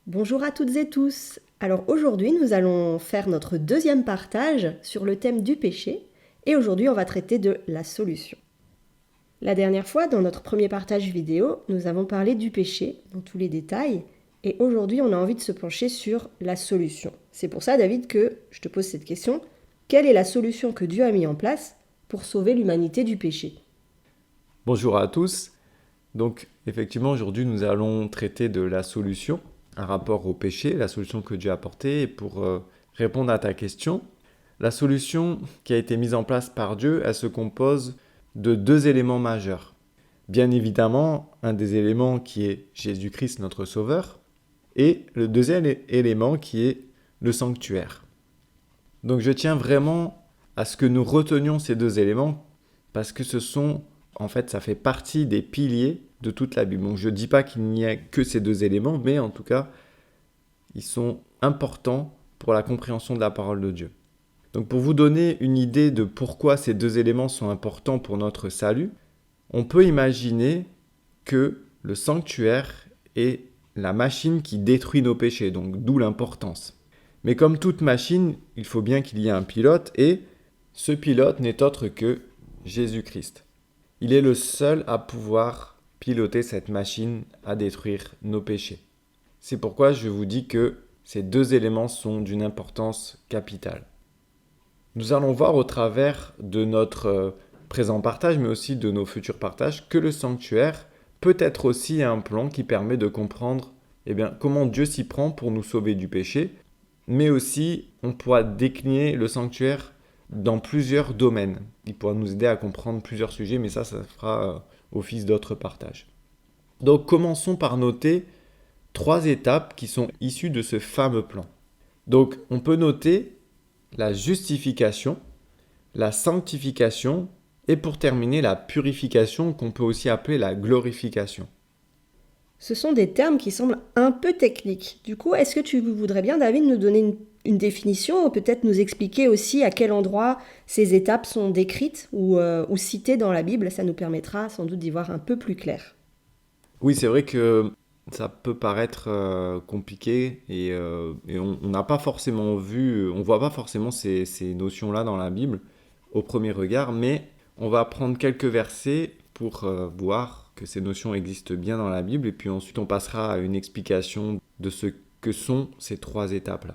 Bonjour à toutes et tous. Alors aujourd'hui, nous allons faire notre deuxième partage sur le thème du péché et aujourd'hui, on va traiter de la solution. La dernière fois, dans notre premier partage vidéo, nous avons parlé du péché dans tous les détails et aujourd'hui, on a envie de se pencher sur la solution. C'est pour ça, David, que je te pose cette question. Quelle est la solution que Dieu a mise en place pour sauver l'humanité du péché? Bonjour à tous. Donc effectivement aujourd'hui nous allons traiter de la solution, un rapport au péché, la solution que Dieu a apportée. Et pour répondre à ta question, la solution qui a été mise en place par Dieu, elle se compose de deux éléments majeurs. Bien évidemment, un des éléments qui est Jésus-Christ notre Sauveur, et le deuxième élément qui est le sanctuaire. Donc je tiens vraiment à ce que nous retenions ces deux éléments parce que ça fait partie des piliers de toute la Bible. Donc je ne dis pas qu'il n'y a que ces deux éléments, mais en tout cas, ils sont importants pour la compréhension de la parole de Dieu. Donc pour vous donner une idée de pourquoi ces deux éléments sont importants pour notre salut, on peut imaginer que le sanctuaire est la machine qui détruit nos péchés, donc d'où l'importance. Mais comme toute machine, il faut bien qu'il y ait un pilote, et ce pilote n'est autre que Jésus-Christ. Il est le seul à pouvoir piloter cette machine à détruire nos péchés. C'est pourquoi je vous dis que ces deux éléments sont d'une importance capitale. Nous allons voir au travers de notre présent partage, mais aussi de nos futurs partages, que le sanctuaire peut être aussi un plan qui permet de comprendre comment Dieu s'y prend pour nous sauver du péché, mais aussi on pourra décliner le sanctuaire dans plusieurs domaines. Il pourra nous aider à comprendre plusieurs sujets, mais ça fera office d'autres partages. Donc commençons par noter 3 étapes qui sont issues de ce fameux plan. Donc on peut noter la justification, la sanctification et pour terminer la purification qu'on peut aussi appeler la glorification. Ce sont des termes qui semblent un peu techniques. Du coup, est-ce que tu voudrais bien, David, nous donner une définition ou peut-être nous expliquer aussi à quel endroit ces étapes sont décrites ou citées dans la Bible? Ça nous permettra sans doute d'y voir un peu plus clair. Oui, c'est vrai que ça peut paraître compliqué et on n'a pas forcément on voit pas forcément ces notions-là dans la Bible au premier regard, mais on va prendre quelques versets pour voir que ces notions existent bien dans la Bible et puis ensuite on passera à une explication de ce que sont ces 3 étapes-là.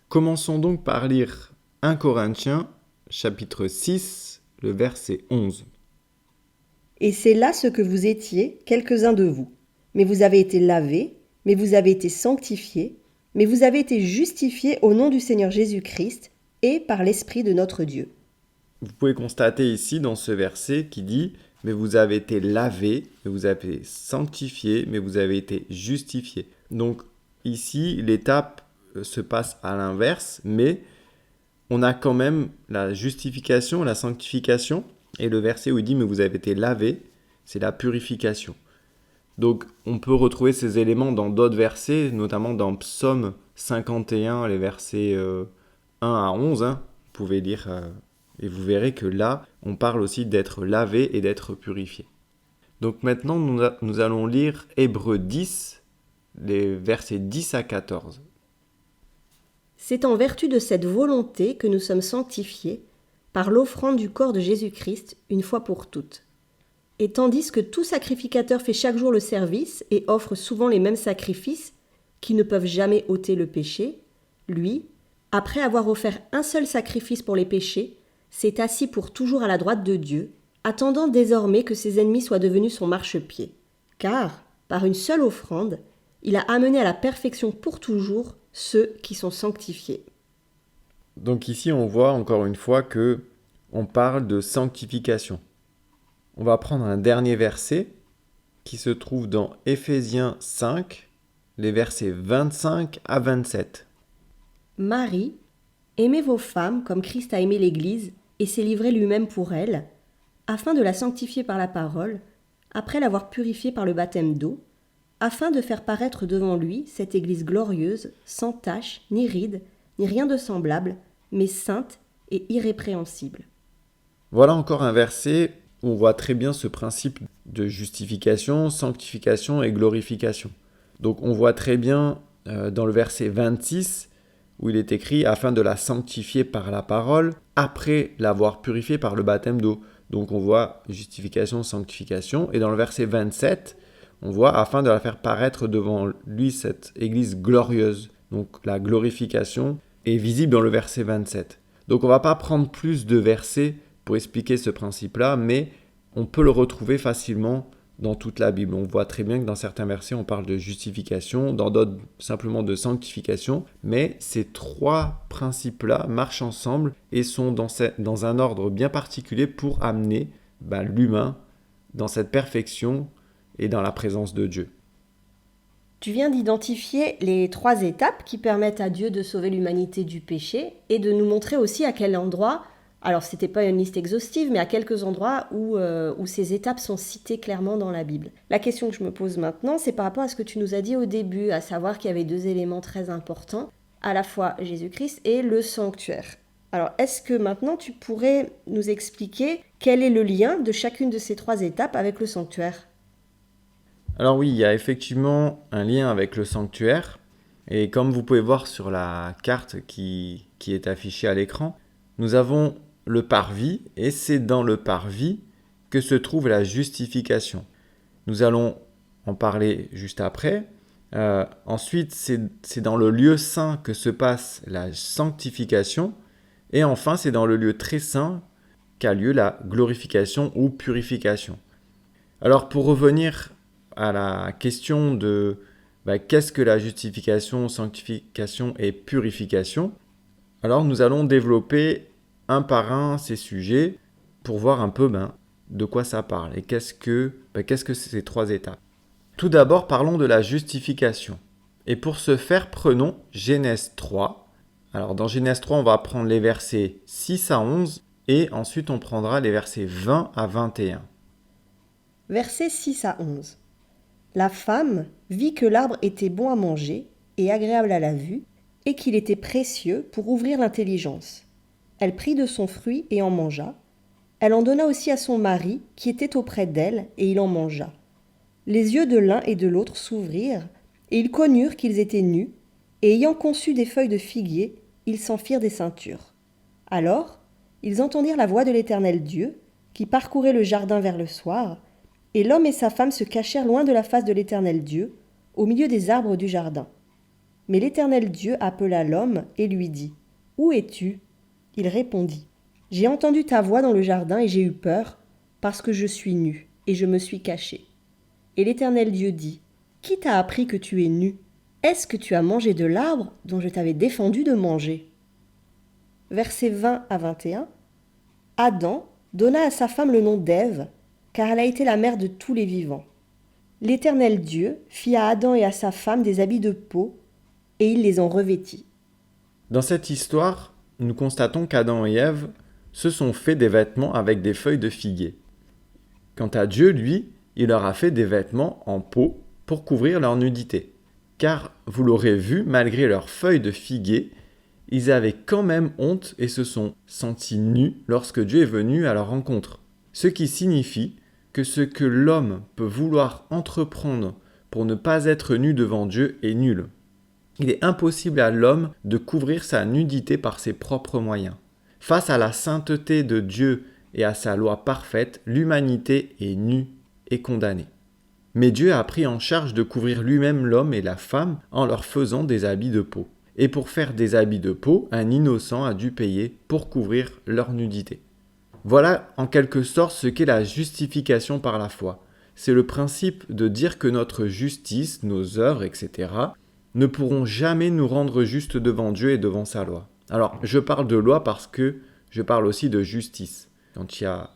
Commençons donc par lire 1 Corinthiens chapitre 6, le verset 11. Et c'est là ce que vous étiez, quelques-uns de vous. Mais vous avez été lavés, mais vous avez été sanctifiés, mais vous avez été justifiés au nom du Seigneur Jésus-Christ et par l'Esprit de notre Dieu. Vous pouvez constater ici dans ce verset qui dit « Mais vous avez été lavés, mais vous avez été sanctifiés, mais vous avez été justifiés. » Donc ici, l'étape se passe à l'inverse, mais on a quand même la justification, la sanctification, et le verset où il dit « Mais vous avez été lavés », c'est la purification. Donc on peut retrouver ces éléments dans d'autres versets, notamment dans Psaume 51, les versets 1 à 11. Vous pouvez lire et vous verrez que là, on parle aussi d'être lavé et d'être purifié. Donc maintenant, nous allons lire Hébreux 10, les versets 10 à 14. C'est en vertu de cette volonté que nous sommes sanctifiés par l'offrande du corps de Jésus-Christ une fois pour toutes. Et tandis que tout sacrificateur fait chaque jour le service et offre souvent les mêmes sacrifices qui ne peuvent jamais ôter le péché, lui, après avoir offert un seul sacrifice pour les péchés, s'est assis pour toujours à la droite de Dieu, attendant désormais que ses ennemis soient devenus son marchepied. Car, par une seule offrande, il a amené à la perfection pour toujours ceux qui sont sanctifiés. Donc ici, on voit encore une fois que on parle de sanctification. On va prendre un dernier verset qui se trouve dans Éphésiens 5, les versets 25 à 27. Marie, aimez vos femmes comme Christ a aimé l'Église et s'est livré lui-même pour elle, afin de la sanctifier par la parole, après l'avoir purifiée par le baptême d'eau, afin de faire paraître devant lui cette Église glorieuse, sans tache, ni ride, ni rien de semblable, mais sainte et irrépréhensible. Voilà encore un verset où on voit très bien ce principe de justification, sanctification et glorification. Donc on voit très bien dans le verset 26, où il est écrit « afin de la sanctifier par la parole, après l'avoir purifiée par le baptême d'eau ». Donc on voit justification, sanctification. Et dans le verset 27, on voit « afin de la faire paraître devant lui cette église glorieuse ». Donc la glorification est visible dans le verset 27. Donc on ne va pas prendre plus de versets pour expliquer ce principe-là, mais on peut le retrouver facilement dans toute la Bible. On voit très bien que dans certains versets, on parle de justification, dans d'autres simplement de sanctification, mais ces trois principes-là marchent ensemble et sont dans un ordre bien particulier pour amener l'humain dans cette perfection et dans la présence de Dieu. Tu viens d'identifier les 3 étapes qui permettent à Dieu de sauver l'humanité du péché et de nous montrer aussi à quel endroit, alors c'était pas une liste exhaustive, mais à quelques endroits où ces étapes sont citées clairement dans la Bible. La question que je me pose maintenant, c'est par rapport à ce que tu nous as dit au début, à savoir qu'il y avait 2 éléments très importants, à la fois Jésus-Christ et le sanctuaire. Alors, est-ce que maintenant tu pourrais nous expliquer quel est le lien de chacune de ces 3 étapes avec le sanctuaire ? Alors oui, il y a effectivement un lien avec le sanctuaire. Et comme vous pouvez voir sur la carte qui est affichée à l'écran, nous avons le parvis et c'est dans le parvis que se trouve la justification. Nous allons en parler juste après. Ensuite, c'est dans le lieu saint que se passe la sanctification. Et enfin, c'est dans le lieu très saint qu'a lieu la glorification ou purification. Alors pour revenir à la question de qu'est-ce que la justification, sanctification et purification, alors nous allons développer un par un ces sujets pour voir un peu de quoi ça parle et qu'est-ce que ces 3 étapes. Tout d'abord, parlons de la justification. Et pour ce faire, prenons Genèse 3. Alors dans Genèse 3, on va prendre les versets 6 à 11 et ensuite on prendra les versets 20 à 21. Versets 6 à 11. La femme vit que l'arbre était bon à manger et agréable à la vue, et qu'il était précieux pour ouvrir l'intelligence. Elle prit de son fruit et en mangea. Elle en donna aussi à son mari, qui était auprès d'elle, et il en mangea. Les yeux de l'un et de l'autre s'ouvrirent, et ils connurent qu'ils étaient nus, et ayant conçu des feuilles de figuier, ils s'en firent des ceintures. Alors, ils entendirent la voix de l'Éternel Dieu, qui parcourait le jardin vers le soir, et l'homme et sa femme se cachèrent loin de la face de l'Éternel Dieu, au milieu des arbres du jardin. Mais l'Éternel Dieu appela l'homme et lui dit : « Où es-tu ? » Il répondit : « J'ai entendu ta voix dans le jardin et j'ai eu peur, parce que je suis nu, et je me suis caché. » Et l'Éternel Dieu dit : « Qui t'a appris que tu es nu ? Est-ce que tu as mangé de l'arbre dont je t'avais défendu de manger ?» Versets 20 à 21. Adam donna à sa femme le nom d'Ève, car elle a été la mère de tous les vivants. L'Éternel Dieu fit à Adam et à sa femme des habits de peau, et il les en revêtit. Dans cette histoire, nous constatons qu'Adam et Ève se sont fait des vêtements avec des feuilles de figuier. Quant à Dieu, lui, il leur a fait des vêtements en peau pour couvrir leur nudité. Car, vous l'aurez vu, malgré leurs feuilles de figuier, ils avaient quand même honte et se sont sentis nus lorsque Dieu est venu à leur rencontre. Ce qui signifie que ce que l'homme peut vouloir entreprendre pour ne pas être nu devant Dieu est nul. Il est impossible à l'homme de couvrir sa nudité par ses propres moyens. Face à la sainteté de Dieu et à sa loi parfaite, l'humanité est nue et condamnée. Mais Dieu a pris en charge de couvrir lui-même l'homme et la femme en leur faisant des habits de peau. Et pour faire des habits de peau, un innocent a dû payer pour couvrir leur nudité. Voilà en quelque sorte ce qu'est la justification par la foi. C'est le principe de dire que notre justice, nos œuvres, etc., ne pourront jamais nous rendre justes devant Dieu et devant sa loi. Alors, je parle de loi parce que je parle aussi de justice. Quand il y a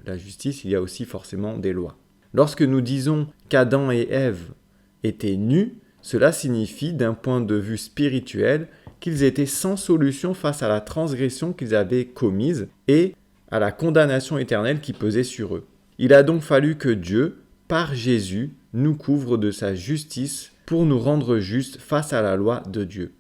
la justice, il y a aussi forcément des lois. Lorsque nous disons qu'Adam et Ève étaient nus, cela signifie d'un point de vue spirituel qu'ils étaient sans solution face à la transgression qu'ils avaient commise et à la condamnation éternelle qui pesait sur eux. Il a donc fallu que Dieu, par Jésus, nous couvre de sa justice pour nous rendre justes face à la loi de Dieu.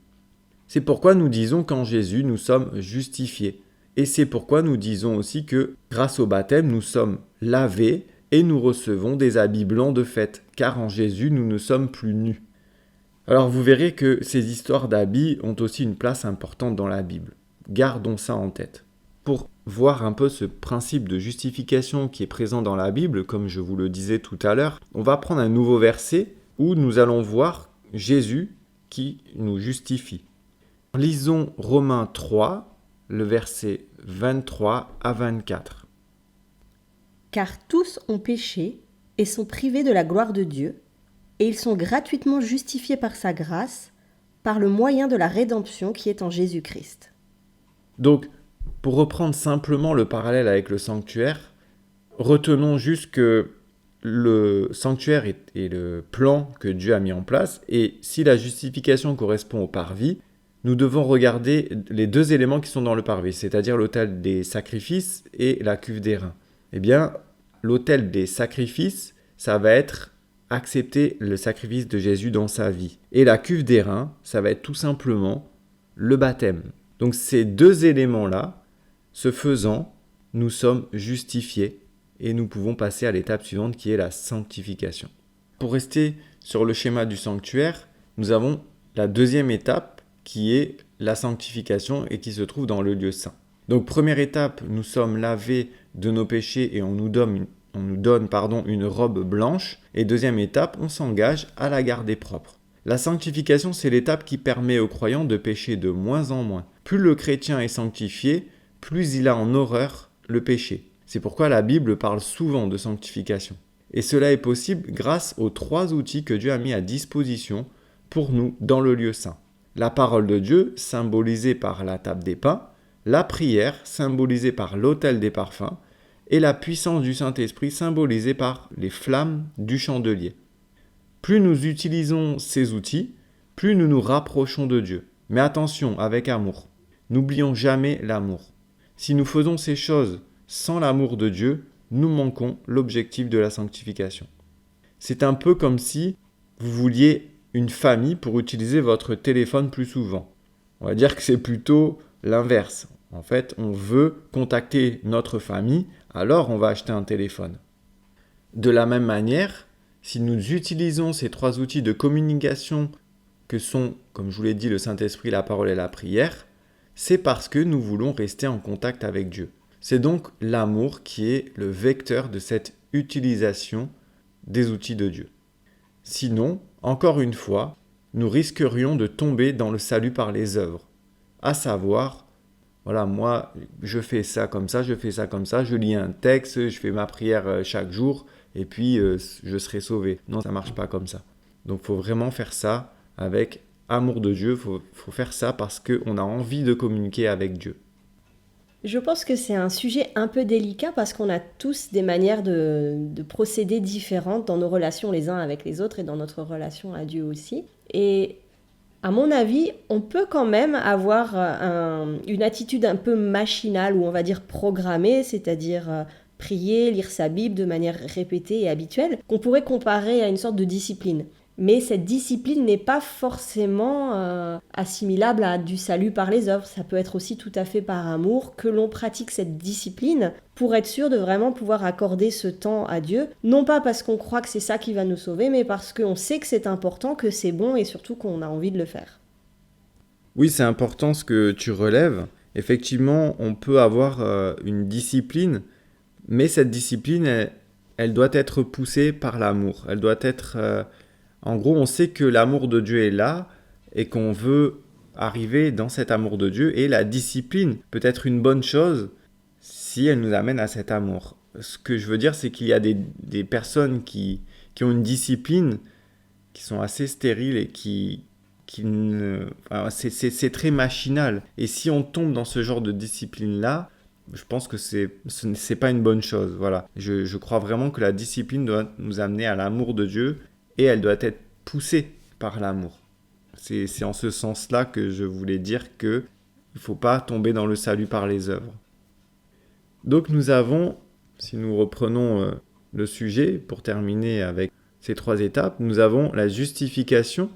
C'est pourquoi nous disons qu'en Jésus, nous sommes justifiés. Et c'est pourquoi nous disons aussi que, grâce au baptême, nous sommes lavés et nous recevons des habits blancs de fête, car en Jésus, nous ne sommes plus nus. Alors vous verrez que ces histoires d'habits ont aussi une place importante dans la Bible. Gardons ça en tête. Pour voir un peu ce principe de justification qui est présent dans la Bible, comme je vous le disais tout à l'heure, on va prendre un nouveau verset où nous allons voir Jésus qui nous justifie. Lisons Romains 3, le verset 23 à 24. Car tous ont péché et sont privés de la gloire de Dieu, et ils sont gratuitement justifiés par sa grâce, par le moyen de la rédemption qui est en Jésus-Christ. Donc, pour reprendre simplement le parallèle avec le sanctuaire, retenons juste que le sanctuaire est le plan que Dieu a mis en place, et si la justification correspond au parvis, nous devons regarder les deux éléments qui sont dans le parvis, c'est-à-dire l'autel des sacrifices et la cuve d'airain. Eh bien, l'autel des sacrifices, ça va être accepter le sacrifice de Jésus dans sa vie. Et la cuve d'airain, ça va être tout simplement le baptême. Donc ces deux éléments-là, ce faisant, nous sommes justifiés et nous pouvons passer à l'étape suivante qui est la sanctification. Pour rester sur le schéma du sanctuaire, nous avons la deuxième étape qui est la sanctification et qui se trouve dans le lieu saint. Donc première étape, nous sommes lavés de nos péchés et on nous donne une robe blanche. Et deuxième étape, on s'engage à la garder propre. La sanctification, c'est l'étape qui permet aux croyants de pécher de moins en moins. Plus le chrétien est sanctifié, plus il a en horreur le péché. C'est pourquoi la Bible parle souvent de sanctification. Et cela est possible grâce aux 3 outils que Dieu a mis à disposition pour nous dans le lieu saint. La parole de Dieu, symbolisée par la table des pains, la prière, symbolisée par l'autel des parfums, et la puissance du Saint-Esprit, symbolisée par les flammes du chandelier. Plus nous utilisons ces outils, plus nous nous rapprochons de Dieu. Mais attention, avec amour. N'oublions jamais l'amour. Si nous faisons ces choses sans l'amour de Dieu, nous manquons l'objectif de la sanctification. C'est un peu comme si vous vouliez une famille pour utiliser votre téléphone plus souvent. On va dire que c'est plutôt l'inverse. En fait, on veut contacter notre famille, alors on va acheter un téléphone. De la même manière, si nous utilisons ces 3 outils de communication que sont, comme je vous l'ai dit, le Saint-Esprit, la parole et la prière, c'est parce que nous voulons rester en contact avec Dieu. C'est donc l'amour qui est le vecteur de cette utilisation des outils de Dieu. Sinon, encore une fois, nous risquerions de tomber dans le salut par les œuvres, à savoir, voilà, moi, je fais ça comme ça, je lis un texte, je fais ma prière chaque jour, et puis je serai sauvé. Non, ça ne marche pas comme ça. Donc, il faut vraiment faire ça avec amour de Dieu, il faut faire ça parce qu'on a envie de communiquer avec Dieu. Je pense que c'est un sujet un peu délicat parce qu'on a tous des manières de procéder différentes dans nos relations les uns avec les autres et dans notre relation à Dieu aussi. Et à mon avis, on peut quand même avoir une attitude un peu machinale ou on va dire programmée, c'est-à-dire prier, lire sa Bible de manière répétée et habituelle, qu'on pourrait comparer à une sorte de discipline. Mais cette discipline n'est pas forcément assimilable à du salut par les œuvres. Ça peut être aussi tout à fait par amour que l'on pratique cette discipline pour être sûr de vraiment pouvoir accorder ce temps à Dieu. Non pas parce qu'on croit que c'est ça qui va nous sauver, mais parce qu'on sait que c'est important, que c'est bon et surtout qu'on a envie de le faire. Oui, c'est important ce que tu relèves. Effectivement, on peut avoir une discipline, mais cette discipline, elle doit être poussée par l'amour. Elle doit être... En gros, on sait que l'amour de Dieu est là et qu'on veut arriver dans cet amour de Dieu. Et la discipline peut être une bonne chose si elle nous amène à cet amour. Ce que je veux dire, c'est qu'il y a des personnes qui ont une discipline qui sont assez stériles et c'est très machinal. Et si on tombe dans ce genre de discipline-là, je pense que ce n'est pas une bonne chose. Voilà. Je crois vraiment que la discipline doit nous amener à l'amour de Dieu. Et elle doit être poussée par l'amour. C'est en ce sens-là que je voulais dire qu'il ne faut pas tomber dans le salut par les œuvres. Donc nous avons, si nous reprenons le sujet pour terminer avec ces 3 étapes, nous avons la justification.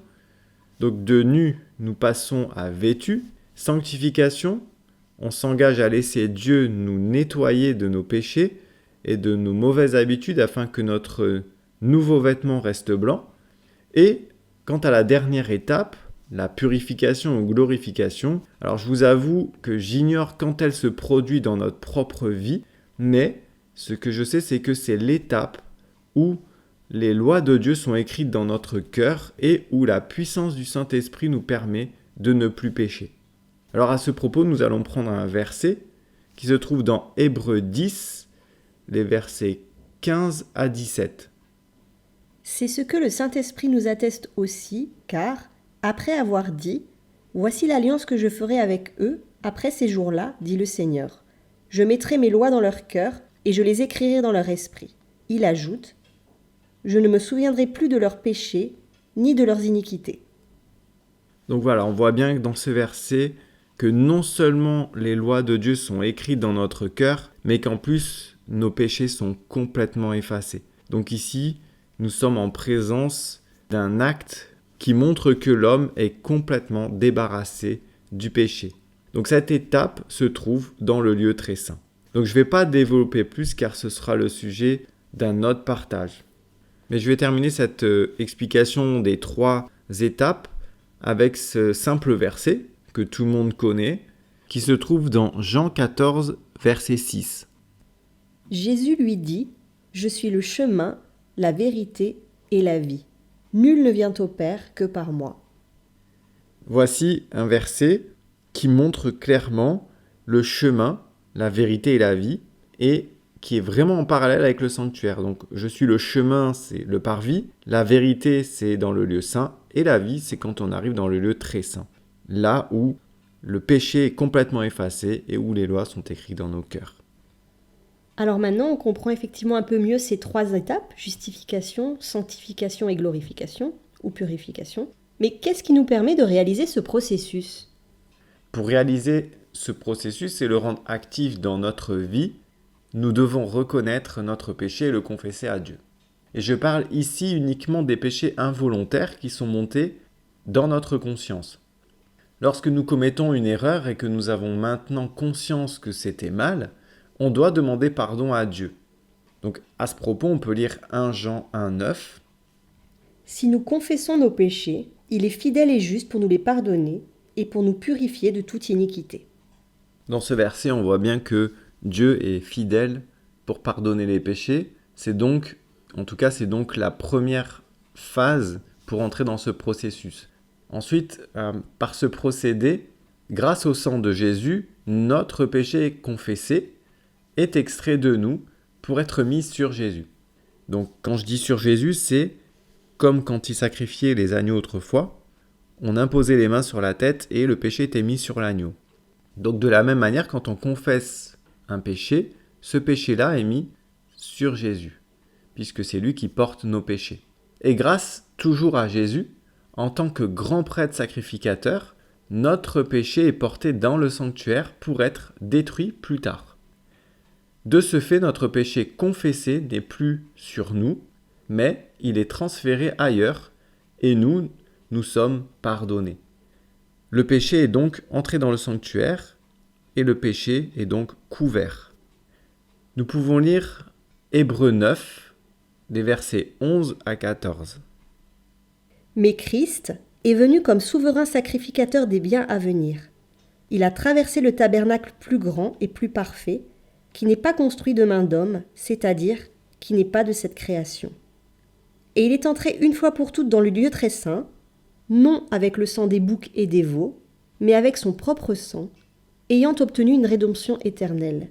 Donc de nu, nous passons à vêtu. Sanctification, on s'engage à laisser Dieu nous nettoyer de nos péchés et de nos mauvaises habitudes afin que notre nouveau vêtement reste blanc. Et Quant à la dernière étape, la purification ou glorification, alors je vous avoue que j'ignore quand elle se produit dans notre propre vie, mais ce que je sais, c'est que c'est l'étape où les lois de Dieu sont écrites dans notre cœur et où la puissance du Saint-Esprit nous permet de ne plus pécher. Alors à ce propos, nous allons prendre un verset qui se trouve dans Hébreux 10, les versets 15 à 17. C'est ce que le Saint-Esprit nous atteste aussi, car, après avoir dit « Voici l'alliance que je ferai avec eux après ces jours-là, dit le Seigneur. Je mettrai mes lois dans leur cœur et je les écrirai dans leur esprit. » Il ajoute « Je ne me souviendrai plus de leurs péchés ni de leurs iniquités. » Donc voilà, on voit bien que dans ce verset, que non seulement les lois de Dieu sont écrites dans notre cœur, mais qu'en plus, nos péchés sont complètement effacés. Donc ici, nous sommes en présence d'un acte qui montre que l'homme est complètement débarrassé du péché. Donc cette étape se trouve dans le lieu très saint. Donc je ne vais pas développer plus car ce sera le sujet d'un autre partage. Mais je vais terminer cette explication des 3 étapes avec ce simple verset que tout le monde connaît, qui se trouve dans Jean 14, verset 6. Jésus lui dit « Je suis le chemin, la vérité et la vie. Nul ne vient au Père que par moi. » Voici un verset qui montre clairement le chemin, la vérité et la vie, et qui est vraiment en parallèle avec le sanctuaire. Donc, je suis le chemin, c'est le parvis, la vérité, c'est dans le lieu saint, et la vie, c'est quand on arrive dans le lieu très saint, là où le péché est complètement effacé et où les lois sont écrites dans nos cœurs. Alors maintenant, on comprend effectivement un peu mieux ces 3 étapes, justification, sanctification et glorification, ou purification. Mais qu'est-ce qui nous permet de réaliser ce processus ? Pour réaliser ce processus et le rendre actif dans notre vie, nous devons reconnaître notre péché et le confesser à Dieu. Et je parle ici uniquement des péchés involontaires qui sont montés dans notre conscience. Lorsque nous commettons une erreur et que nous avons maintenant conscience que c'était mal, on doit demander pardon à Dieu. Donc à ce propos, on peut lire 1 Jean 1,9. Si nous confessons nos péchés, il est fidèle et juste pour nous les pardonner et pour nous purifier de toute iniquité. Dans ce verset, on voit bien que Dieu est fidèle pour pardonner les péchés. C'est donc la première phase pour entrer dans ce processus. Ensuite, par ce procédé, grâce au sang de Jésus, notre péché confessé est extrait de nous pour être mis sur Jésus. Donc quand je dis sur Jésus, c'est comme quand il sacrifiait les agneaux autrefois, on imposait les mains sur la tête et le péché était mis sur l'agneau. Donc de la même manière, quand on confesse un péché, ce péché-là est mis sur Jésus, puisque c'est lui qui porte nos péchés. Et grâce toujours à Jésus, en tant que grand prêtre sacrificateur, notre péché est porté dans le sanctuaire pour être détruit plus tard. De ce fait, notre péché confessé n'est plus sur nous, mais il est transféré ailleurs et nous sommes pardonnés. Le péché est donc entré dans le sanctuaire et le péché est donc couvert. Nous pouvons lire Hébreux 9, des versets 11 à 14. Mais Christ est venu comme souverain sacrificateur des biens à venir. Il a traversé le tabernacle plus grand et plus parfait, qui n'est pas construit de main d'homme, c'est-à-dire qui n'est pas de cette création. Et il est entré une fois pour toutes dans le lieu très saint, non avec le sang des boucs et des veaux, mais avec son propre sang, ayant obtenu une rédemption éternelle.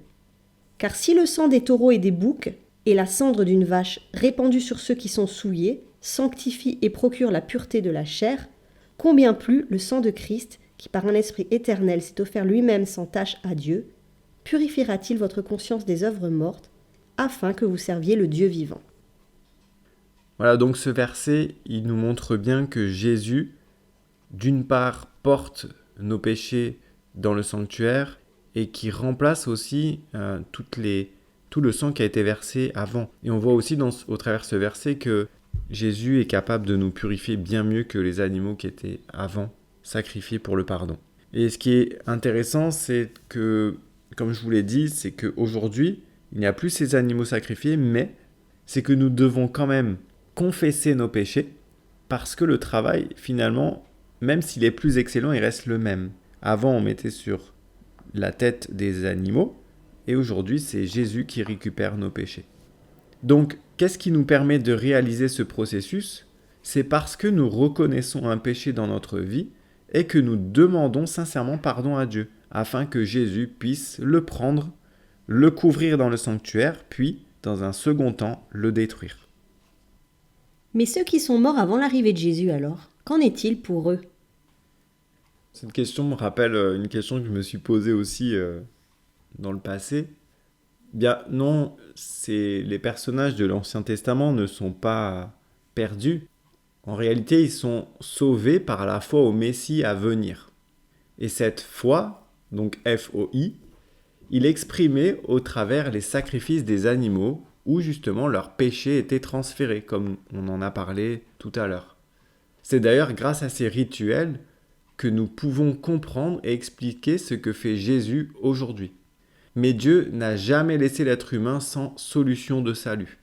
Car si le sang des taureaux et des boucs et la cendre d'une vache répandue sur ceux qui sont souillés sanctifie et procure la pureté de la chair, combien plus le sang de Christ, qui par un esprit éternel s'est offert lui-même sans tache à Dieu, purifiera-t-il votre conscience des œuvres mortes, afin que vous serviez le Dieu vivant. Voilà, donc ce verset, il nous montre bien que Jésus, d'une part, porte nos péchés dans le sanctuaire et qui remplace aussi tout le sang qui a été versé avant. Et on voit aussi au travers de ce verset que Jésus est capable de nous purifier bien mieux que les animaux qui étaient avant sacrifiés pour le pardon. Et ce qui est intéressant, c'est que, comme je vous l'ai dit, c'est qu'aujourd'hui, il n'y a plus ces animaux sacrifiés, mais c'est que nous devons quand même confesser nos péchés parce que le travail, finalement, même s'il est plus excellent, il reste le même. Avant, on mettait sur la tête des animaux, et aujourd'hui, c'est Jésus qui récupère nos péchés. Donc, qu'est-ce qui nous permet de réaliser ce processus ? C'est parce que nous reconnaissons un péché dans notre vie et que nous demandons sincèrement pardon à Dieu, afin que Jésus puisse le prendre, le couvrir dans le sanctuaire, puis, dans un second temps, le détruire. Mais ceux qui sont morts avant l'arrivée de Jésus alors, qu'en est-il pour eux ? Cette question me rappelle une question que je me suis posée aussi dans le passé. Bien non, les personnages de l'Ancien Testament ne sont pas perdus. En réalité, ils sont sauvés par la foi au Messie à venir. Et cette foi, donc F-O-I, il est exprimé au travers les sacrifices des animaux où justement leurs péchés étaient transférés, comme on en a parlé tout à l'heure. C'est d'ailleurs grâce à ces rituels que nous pouvons comprendre et expliquer ce que fait Jésus aujourd'hui. Mais Dieu n'a jamais laissé l'être humain sans solution de salut.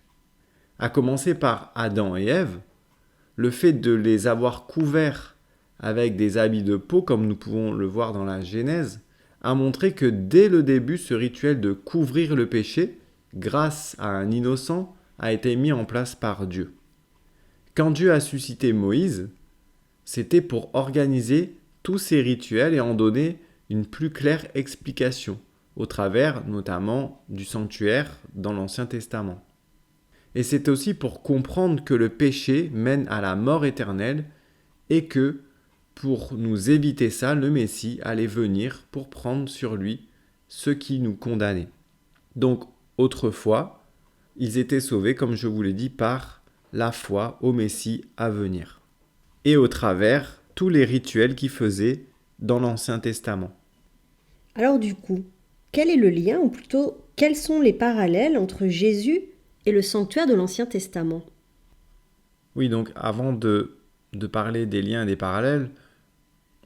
À commencer par Adam et Ève, le fait de les avoir couverts avec des habits de peau, comme nous pouvons le voir dans la Genèse, a montré que dès le début, ce rituel de couvrir le péché, grâce à un innocent, a été mis en place par Dieu. Quand Dieu a suscité Moïse, c'était pour organiser tous ces rituels et en donner une plus claire explication, au travers notamment du sanctuaire dans l'Ancien Testament. Et c'est aussi pour comprendre que le péché mène à la mort éternelle et que, pour nous éviter ça, le Messie allait venir pour prendre sur lui ce qui nous condamnait. Donc, autrefois, ils étaient sauvés, comme je vous l'ai dit, par la foi au Messie à venir. Et au travers tous les rituels qu'ils faisaient dans l'Ancien Testament. Alors du coup, quel est le lien, ou plutôt, quels sont les parallèles entre Jésus et le sanctuaire de l'Ancien Testament ? Oui, donc avant de parler des liens et des parallèles,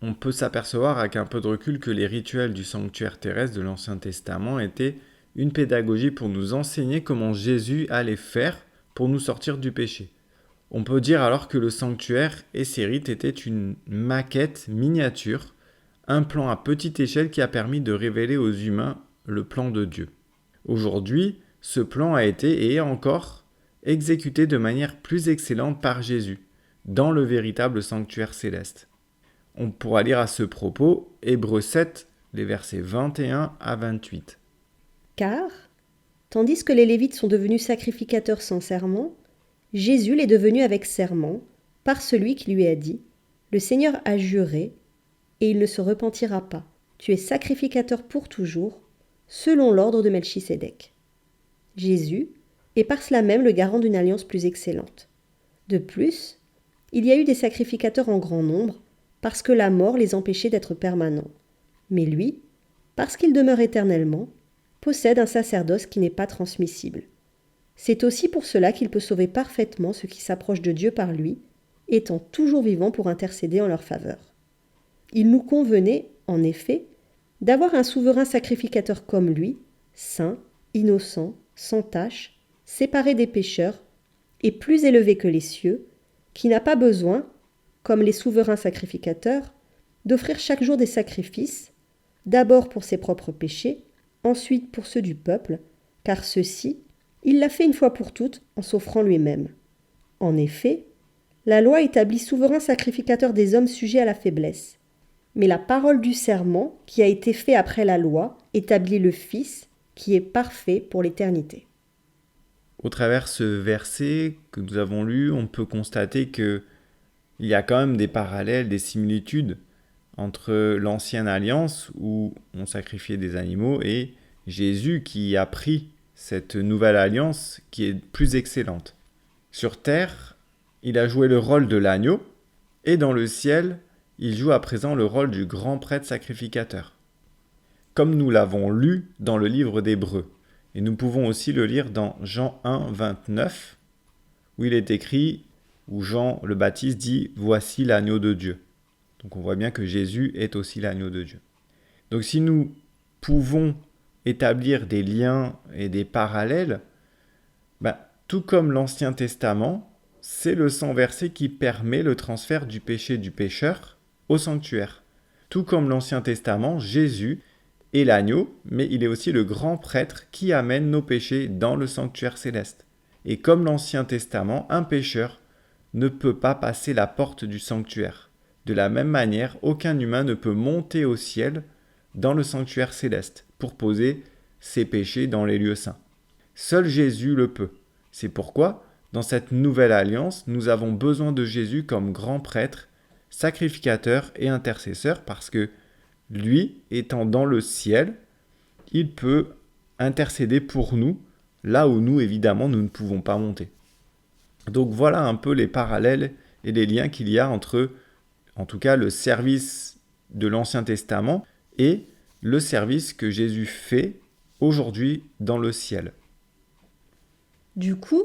on peut s'apercevoir avec un peu de recul que les rituels du sanctuaire terrestre de l'Ancien Testament étaient une pédagogie pour nous enseigner comment Jésus allait faire pour nous sortir du péché. On peut dire alors que le sanctuaire et ses rites étaient une maquette miniature, un plan à petite échelle qui a permis de révéler aux humains le plan de Dieu. Aujourd'hui, ce plan a été et est encore exécuté de manière plus excellente par Jésus, dans le véritable sanctuaire céleste. On pourra lire à ce propos Hébreux 7, les versets 21 à 28. Car, tandis que les Lévites sont devenus sacrificateurs sans serment, Jésus l'est devenu avec serment, par celui qui lui a dit « Le Seigneur a juré, et il ne se repentira pas. Tu es sacrificateur pour toujours, selon l'ordre de Melchisédek. » Jésus est par cela même le garant d'une alliance plus excellente. De plus, il y a eu des sacrificateurs en grand nombre, parce que la mort les empêchait d'être permanents. Mais lui, parce qu'il demeure éternellement, possède un sacerdoce qui n'est pas transmissible. C'est aussi pour cela qu'il peut sauver parfaitement ceux qui s'approchent de Dieu par lui, étant toujours vivant pour intercéder en leur faveur. Il nous convenait, en effet, d'avoir un souverain sacrificateur comme lui, saint, innocent, sans tache, séparé des pécheurs, et plus élevé que les cieux, qui n'a pas besoin, comme les souverains sacrificateurs, d'offrir chaque jour des sacrifices, d'abord pour ses propres péchés, ensuite pour ceux du peuple, car ceux-ci, il l'a fait une fois pour toutes en s'offrant lui-même. En effet, la loi établit souverain sacrificateur des hommes sujets à la faiblesse. Mais la parole du serment, qui a été fait après la loi, établit le Fils, qui est parfait pour l'éternité. Au travers ce verset que nous avons lu, on peut constater qu'il y a quand même des parallèles, des similitudes entre l'ancienne alliance où on sacrifiait des animaux et Jésus qui a pris cette nouvelle alliance qui est plus excellente. Sur terre, il a joué le rôle de l'agneau et dans le ciel, il joue à présent le rôle du grand prêtre sacrificateur. Comme nous l'avons lu dans le livre d'Hébreux. Et nous pouvons aussi le lire dans Jean 1, 29, où il est écrit, où Jean le Baptiste dit « Voici l'agneau de Dieu ». Donc on voit bien que Jésus est aussi l'agneau de Dieu. Donc si nous pouvons établir des liens et des parallèles, tout comme l'Ancien Testament, c'est le sang versé qui permet le transfert du péché du pécheur au sanctuaire. Tout comme l'Ancien Testament, Jésus est l'agneau, mais il est aussi le grand prêtre qui amène nos péchés dans le sanctuaire céleste. Et comme l'Ancien Testament, un pécheur ne peut pas passer la porte du sanctuaire. De la même manière, aucun humain ne peut monter au ciel dans le sanctuaire céleste pour poser ses péchés dans les lieux saints. Seul Jésus le peut. C'est pourquoi, dans cette nouvelle alliance, nous avons besoin de Jésus comme grand prêtre, sacrificateur et intercesseur, parce que lui, étant dans le ciel, il peut intercéder pour nous, là où nous, évidemment, nous ne pouvons pas monter. Donc voilà un peu les parallèles et les liens qu'il y a entre, en tout cas, le service de l'Ancien Testament et le service que Jésus fait aujourd'hui dans le ciel. Du coup,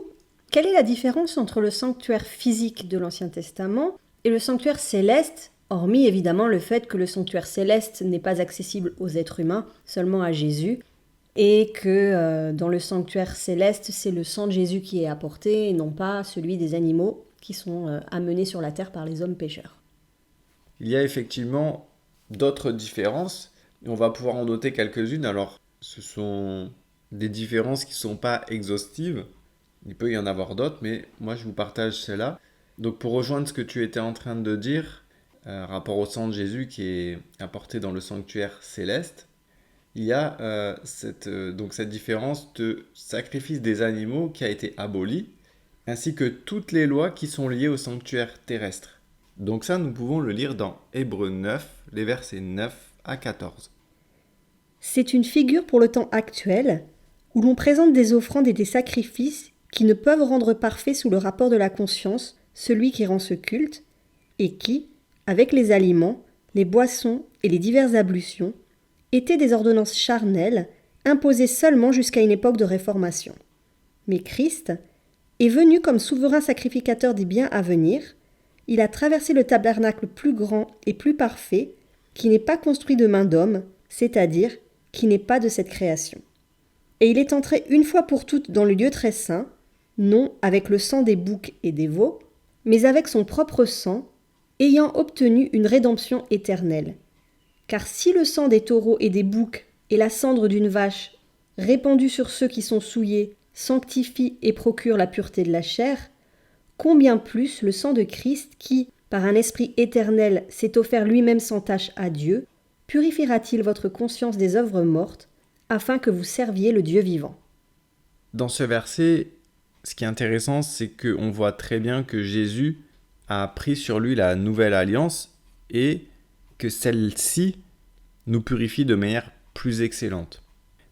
quelle est la différence entre le sanctuaire physique de l'Ancien Testament et le sanctuaire céleste, hormis évidemment le fait que le sanctuaire céleste n'est pas accessible aux êtres humains, seulement à Jésus, et que dans le sanctuaire céleste, c'est le sang de Jésus qui est apporté et non pas celui des animaux qui sont amenés sur la terre par les hommes pécheurs. Il y a effectivement d'autres différences, et on va pouvoir en noter quelques-unes. Alors, ce sont des différences qui ne sont pas exhaustives, il peut y en avoir d'autres, mais moi je vous partage celle-là. Donc pour rejoindre ce que tu étais en train de dire, rapport au sang de Jésus qui est apporté dans le sanctuaire céleste, il y a cette différence de sacrifice des animaux qui a été abolie, ainsi que toutes les lois qui sont liées au sanctuaire terrestre. Donc ça, nous pouvons le lire dans Hébreux 9, les versets 9 à 14. C'est une figure pour le temps actuel, où l'on présente des offrandes et des sacrifices qui ne peuvent rendre parfait sous le rapport de la conscience celui qui rend ce culte, et qui, avec les aliments, les boissons et les diverses ablutions, étaient des ordonnances charnelles imposées seulement jusqu'à une époque de réformation. Mais Christ est venu comme souverain sacrificateur des biens à venir. Il a traversé le tabernacle plus grand et plus parfait, qui n'est pas construit de main d'homme, c'est-à-dire qui n'est pas de cette création. Et il est entré une fois pour toutes dans le lieu très saint, non avec le sang des boucs et des veaux, mais avec son propre sang, ayant obtenu une rédemption éternelle. Car si le sang des taureaux et des boucs et la cendre d'une vache, répandue sur ceux qui sont souillés, sanctifie et procure la pureté de la chair, combien plus le sang de Christ qui, par un esprit éternel, s'est offert lui-même sans tache à Dieu, purifiera-t-il votre conscience des œuvres mortes, afin que vous serviez le Dieu vivant. Dans ce verset, ce qui est intéressant, c'est qu'on voit très bien que Jésus a pris sur lui la nouvelle alliance et que celle-ci nous purifie de manière plus excellente.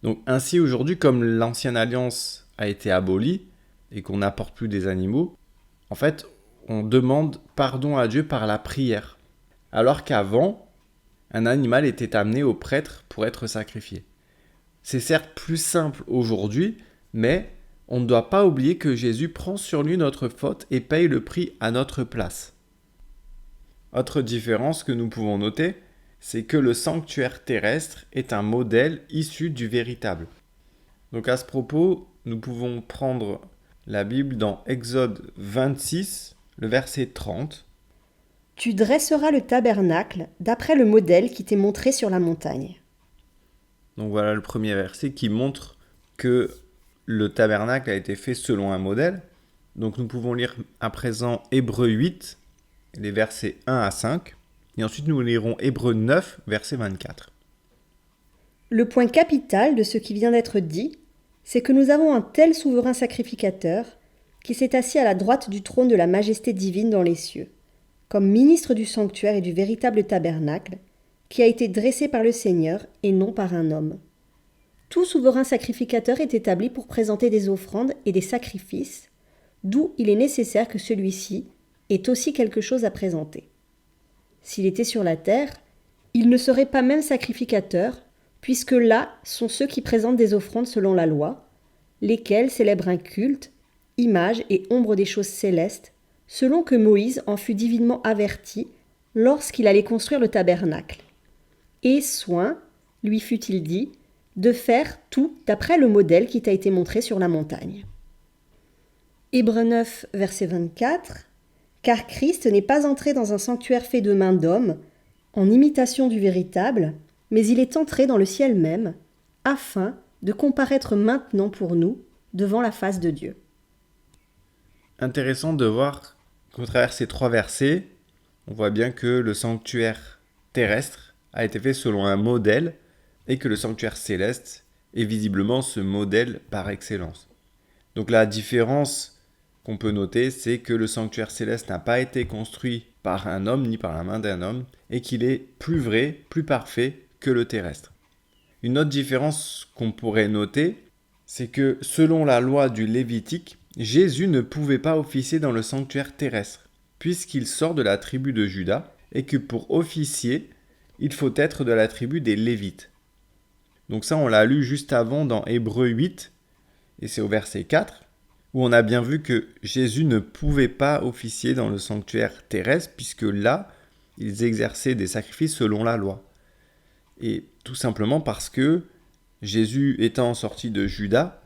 Donc ainsi aujourd'hui, comme l'ancienne alliance a été abolie et qu'on n'apporte plus des animaux, en fait, on demande pardon à Dieu par la prière. Alors qu'avant, un animal était amené au prêtre pour être sacrifié. C'est certes plus simple aujourd'hui, mais on ne doit pas oublier que Jésus prend sur lui notre faute et paye le prix à notre place. Autre différence que nous pouvons noter, c'est que le sanctuaire terrestre est un modèle issu du véritable. Donc à ce propos, nous pouvons prendre la Bible dans Exode 26, le verset 30. « Tu dresseras le tabernacle d'après le modèle qui t'est montré sur la montagne. » Donc voilà le premier verset qui montre que le tabernacle a été fait selon un modèle. Donc nous pouvons lire à présent Hébreux 8, les versets 1 à 5. Et ensuite nous lirons Hébreux 9, verset 24. Le point capital de ce qui vient d'être dit, c'est que nous avons un tel souverain sacrificateur qui s'est assis à la droite du trône de la majesté divine dans les cieux, comme ministre du sanctuaire et du véritable tabernacle, qui a été dressé par le Seigneur et non par un homme. Tout souverain sacrificateur est établi pour présenter des offrandes et des sacrifices, d'où il est nécessaire que celui-ci ait aussi quelque chose à présenter. S'il était sur la terre, il ne serait pas même sacrificateur, puisque là sont ceux qui présentent des offrandes selon la loi, lesquels célèbrent un culte, image et ombre des choses célestes, selon que Moïse en fut divinement averti lorsqu'il allait construire le tabernacle. Et soin, lui fut-il dit, de faire tout d'après le modèle qui t'a été montré sur la montagne. Hébreux 9, verset 24. Car Christ n'est pas entré dans un sanctuaire fait de main d'homme, en imitation du véritable, mais il est entré dans le ciel même, afin de comparaître maintenant pour nous devant la face de Dieu. Intéressant de voir qu'au travers ces 3 versets, on voit bien que le sanctuaire terrestre a été fait selon un modèle et que le sanctuaire céleste est visiblement ce modèle par excellence. Donc la différence qu'on peut noter, c'est que le sanctuaire céleste n'a pas été construit par un homme ni par la main d'un homme et qu'il est plus vrai, plus parfait que le terrestre. Une autre différence qu'on pourrait noter, c'est que selon la loi du Lévitique, Jésus ne pouvait pas officier dans le sanctuaire terrestre, puisqu'il sort de la tribu de Juda et que pour officier, il faut être de la tribu des Lévites. Donc ça, on l'a lu juste avant dans Hébreux 8, et c'est au verset 4, où on a bien vu que Jésus ne pouvait pas officier dans le sanctuaire terrestre, puisque là, ils exerçaient des sacrifices selon la loi. Et tout simplement parce que Jésus, étant sorti de Juda,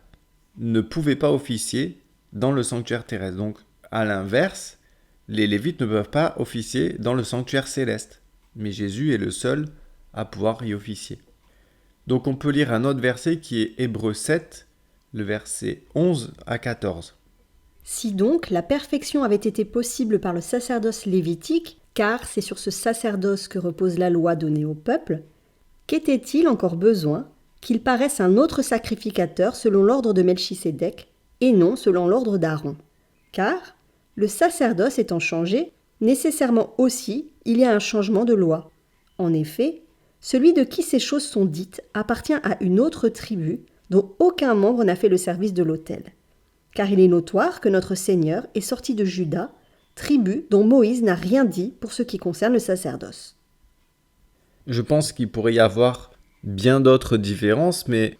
ne pouvait pas officier dans le sanctuaire terrestre. Donc, à l'inverse, les Lévites ne peuvent pas officier dans le sanctuaire céleste. Mais Jésus est le seul à pouvoir y officier. Donc, on peut lire un autre verset qui est Hébreux 7, le verset 11 à 14. Si donc la perfection avait été possible par le sacerdoce lévitique, car c'est sur ce sacerdoce que repose la loi donnée au peuple, qu'était-il encore besoin qu'il paraisse un autre sacrificateur selon l'ordre de Melchisédek et non selon l'ordre d'Aaron? Car, le sacerdoce étant changé, nécessairement aussi il y a un changement de loi. En effet, celui de qui ces choses sont dites appartient à une autre tribu dont aucun membre n'a fait le service de l'autel. Car il est notoire que notre Seigneur est sorti de Juda, tribu dont Moïse n'a rien dit pour ce qui concerne le sacerdoce. Je pense qu'il pourrait y avoir bien d'autres différences, mais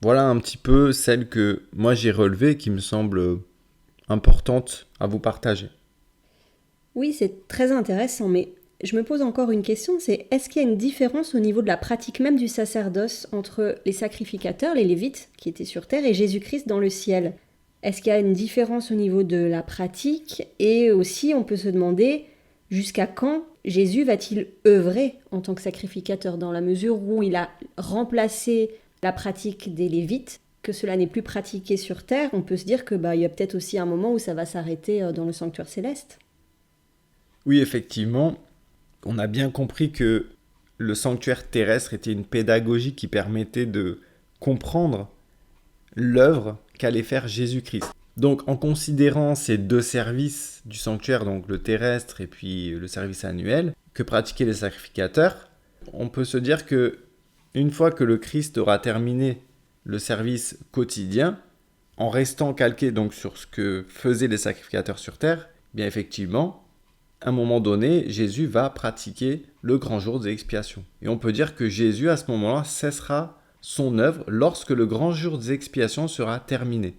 voilà un petit peu celles que moi j'ai relevées qui me semblent importantes à vous partager. Oui, c'est très intéressant, mais je me pose encore une question, c'est est-ce qu'il y a une différence au niveau de la pratique même du sacerdoce entre les sacrificateurs, les Lévites, qui étaient sur terre, et Jésus-Christ dans le ciel? Est-ce qu'il y a une différence au niveau de la pratique? Et aussi, on peut se demander jusqu'à quand Jésus va-t-il œuvrer en tant que sacrificateur, dans la mesure où il a remplacé la pratique des Lévites, que cela n'est plus pratiqué sur terre? On peut se dire que il y a peut-être aussi un moment où ça va s'arrêter dans le sanctuaire céleste. Oui, effectivement, on a bien compris que le sanctuaire terrestre était une pédagogie qui permettait de comprendre l'œuvre qu'allait faire Jésus-Christ. Donc, en considérant ces 2 services du sanctuaire, donc le terrestre et puis le service annuel, que pratiquaient les sacrificateurs, on peut se dire que une fois que le Christ aura terminé le service quotidien, en restant calqué donc sur ce que faisaient les sacrificateurs sur terre, bien effectivement, à un moment donné, Jésus va pratiquer le grand jour des expiations. Et on peut dire que Jésus, à ce moment-là, cessera son œuvre lorsque le grand jour des expiations sera terminé.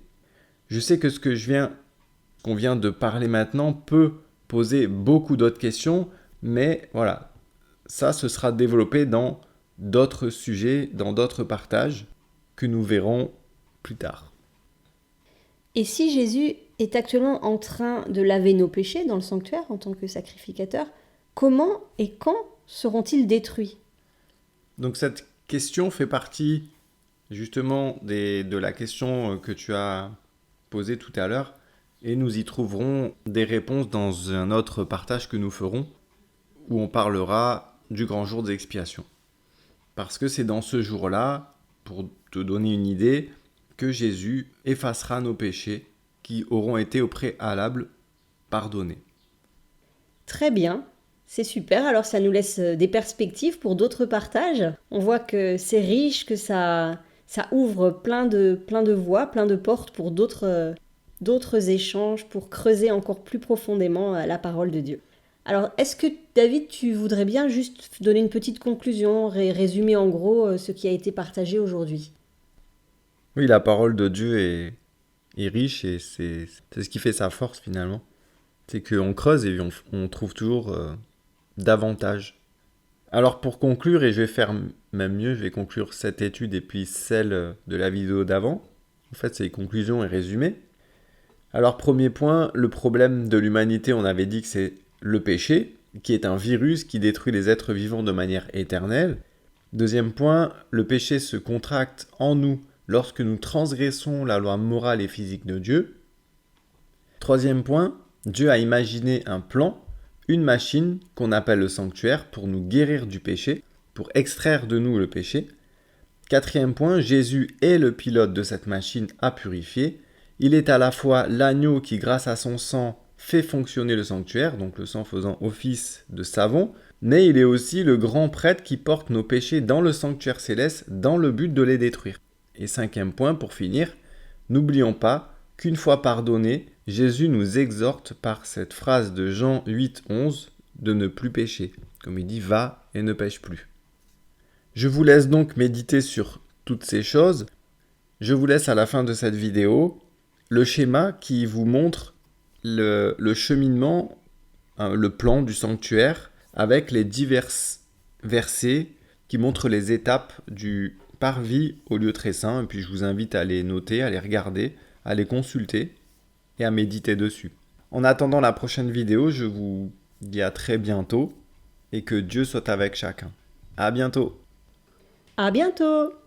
Je sais que ce qu'on vient de parler maintenant peut poser beaucoup d'autres questions, mais voilà, ça, ce sera développé dans d'autres sujets, dans d'autres partages que nous verrons plus tard. Et si Jésus est actuellement en train de laver nos péchés dans le sanctuaire en tant que sacrificateur, comment et quand seront-ils détruits? Donc cette question fait partie justement de la question que tu as posée tout à l'heure, et nous y trouverons des réponses dans un autre partage que nous ferons, où on parlera du grand jour des expiations. Parce que c'est dans ce jour-là, pour te donner une idée, que Jésus effacera nos péchés qui auront été au préalable pardonnés. Très bien, c'est super, alors ça nous laisse des perspectives pour d'autres partages. On voit que c'est riche, que ça ouvre plein de voies, plein de portes pour d'autres échanges, pour creuser encore plus profondément la parole de Dieu. Alors, est-ce que, David, tu voudrais bien juste donner une petite conclusion, résumer en gros ce qui a été partagé aujourd'hui? Oui, la parole de Dieu est riche et c'est ce qui fait sa force finalement. C'est qu'on creuse et on trouve toujours davantage. Alors pour conclure, et je vais faire même mieux, je vais conclure cette étude et puis celle de la vidéo d'avant. En fait, c'est les conclusions et résumés. Alors premier point, le problème de l'humanité, on avait dit que c'est le péché, qui est un virus qui détruit les êtres vivants de manière éternelle. Deuxième point, le péché se contracte en nous lorsque nous transgressons la loi morale et physique de Dieu. Troisième point, Dieu a imaginé un plan, une machine qu'on appelle le sanctuaire pour nous guérir du péché, pour extraire de nous le péché. Quatrième point, Jésus est le pilote de cette machine à purifier. Il est à la fois l'agneau qui, grâce à son sang, fait fonctionner le sanctuaire, donc le sang faisant office de savon, mais il est aussi le grand prêtre qui porte nos péchés dans le sanctuaire céleste dans le but de les détruire. Et cinquième point, pour finir, n'oublions pas qu'une fois pardonné, Jésus nous exhorte par cette phrase de Jean 8, 11 de ne plus pécher. Comme il dit, va et ne pêche plus. Je vous laisse donc méditer sur toutes ces choses. Je vous laisse à la fin de cette vidéo le schéma qui vous montre le cheminement, le plan du sanctuaire avec les divers versets qui montrent les étapes du parvis au lieu très saint. Et puis je vous invite à les noter, à les regarder, à les consulter et à méditer dessus. En attendant la prochaine vidéo, je vous dis à très bientôt et que Dieu soit avec chacun. À bientôt! À bientôt!